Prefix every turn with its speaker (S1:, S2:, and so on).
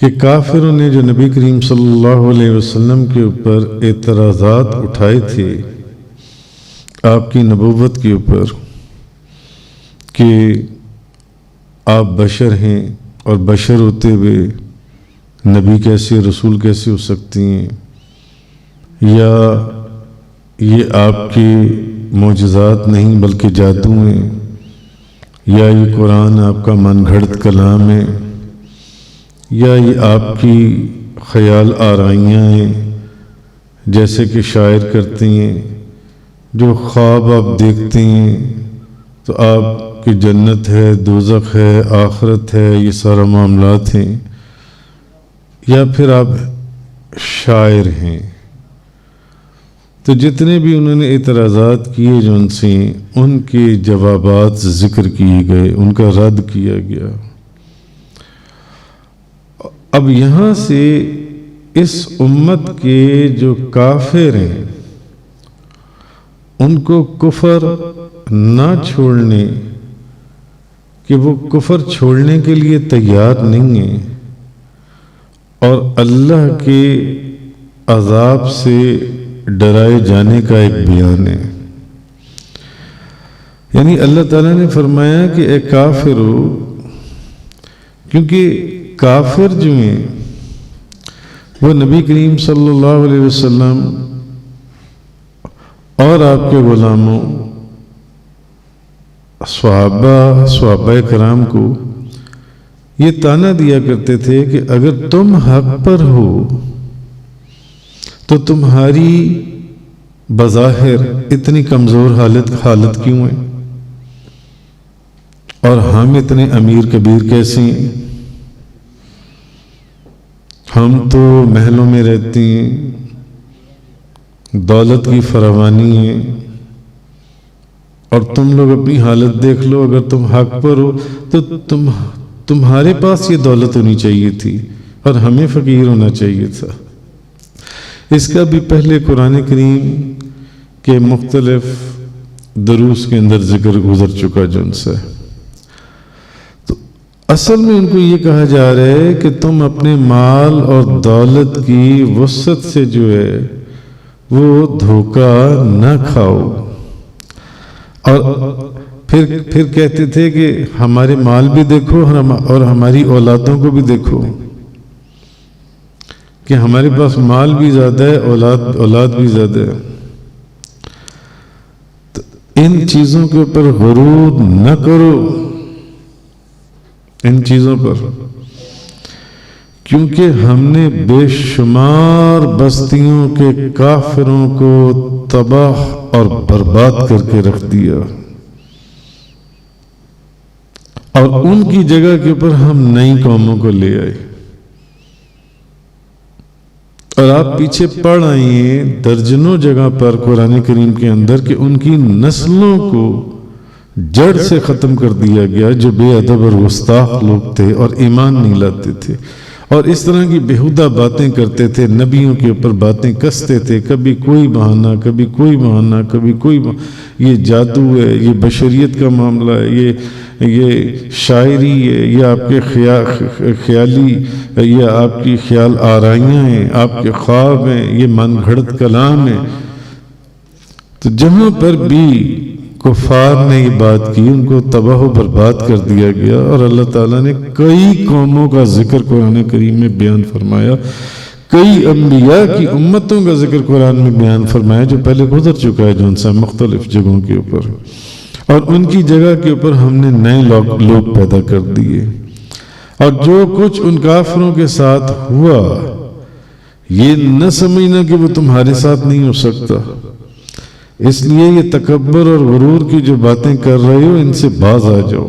S1: کہ کافروں نے جو نبی کریم صلی اللہ علیہ وسلم کے اوپر اعتراضات اٹھائے تھے آپ کی نبوت کے اوپر کہ آپ بشر ہیں اور بشر ہوتے ہوئے نبی کیسے رسول کیسے ہو سکتی ہیں، یا یہ آپ کے معجزات نہیں بلکہ جادو ہیں، یا یہ قرآن آپ کا من گھڑت کلام ہے، یا یہ آپ کی خیال آرائیاں ہیں جیسے کہ شاعر کرتے ہیں، جو خواب آپ دیکھتے ہیں تو آپ کی جنت ہے، دوزخ ہے، آخرت ہے، یہ سارا معاملات ہیں، یا پھر آپ شاعر ہیں۔ تو جتنے بھی انہوں نے اعتراضات کیے جو ان سے، ان کے جوابات ذکر کیے گئے، ان کا رد کیا گیا۔ اب یہاں سے اس امت کے جو کافر ہیں ان کو کفر نہ چھوڑنے کہ وہ کفر چھوڑنے کے لیے تیار نہیں ہیں، اور اللہ کے عذاب سے ڈرائے جانے کا ایک بیان ہے۔ یعنی اللہ تعالیٰ نے فرمایا کہ اے کافرو، کیونکہ کافر جو ہیں وہ نبی کریم صلی اللہ علیہ وسلم اور آپ کے غلاموں صحابہ کرام کو یہ طعنہ دیا کرتے تھے کہ اگر تم حق پر ہو تو تمہاری بظاہر اتنی کمزور حالت کیوں ہے، اور ہم اتنے امیر کبیر کیسے ہیں، ہم تو محلوں میں رہتے ہیں، دولت کی فراوانی ہے، اور تم لوگ اپنی حالت دیکھ لو، اگر تم حق پر ہو تو تمہارے پاس یہ دولت ہونی چاہیے تھی اور ہمیں فقیر ہونا چاہیے تھا۔ اس کا بھی پہلے قرآن کریم کے مختلف دروس کے اندر ذکر گزر چکا جو ان سے۔ تو اصل میں ان کو یہ کہا جا رہا ہے کہ تم اپنے مال اور دولت کی وسعت سے جو ہے وہ دھوکہ نہ کھاؤ، اور پھر کہتے تھے کہ ہمارے مال بھی دیکھو اور ہماری اولادوں کو بھی دیکھو، کہ ہمارے پاس مال بھی زیادہ ہے، اولاد بھی زیادہ ہے۔ تو ان چیزوں کے اوپر غرور نہ کرو، ان چیزوں پر، کیونکہ ہم نے بے شمار بستیوں کے کافروں کو تباہ اور برباد کر کے رکھ دیا، اور ان کی جگہ کے اوپر ہم نئی قوموں کو لے آئے۔ اور آپ پیچھے پڑھ آئے ہیں درجنوں جگہ پر قرآن کریم کے اندر کہ ان کی نسلوں کو جڑ سے ختم کر دیا گیا جو بے ادب اور گستاخ لوگ تھے اور ایمان نہیں لاتے تھے، اور اس طرح کی بیہودہ باتیں کرتے تھے، نبیوں کے اوپر باتیں کستے تھے، کبھی کوئی بہانہ، کبھی کوئی بہانہ، کبھی کوئی یہ جادو ہے، یہ بشریت کا معاملہ ہے، یہ شاعری ہے، یہ آپ کے خیالی، یہ آپ کی خیال آرائیاں ہیں، آپ کے خواب ہیں، یہ من گھڑت کلام ہے۔ تو جہاں پر بھی کفار نے یہ بات کی ان کو تباہ و برباد کر دیا گیا، اور اللہ تعالیٰ نے کئی قوموں کا ذکر قرآن کریم میں بیان فرمایا، کئی انبیاء کی امتوں کا ذکر قرآن میں بیان فرمایا جو پہلے گزر چکا ہے جو ان سے مختلف جگہوں کے اوپر، اور ان کی جگہ کے اوپر ہم نے نئے لوگ پیدا کر دیے۔ اور جو کچھ ان کافروں کے ساتھ ہوا یہ نہ سمجھنا کہ وہ تمہارے ساتھ نہیں ہو سکتا، اس لیے یہ تکبر اور غرور کی جو باتیں کر رہے ہو ان سے باز آ جاؤ۔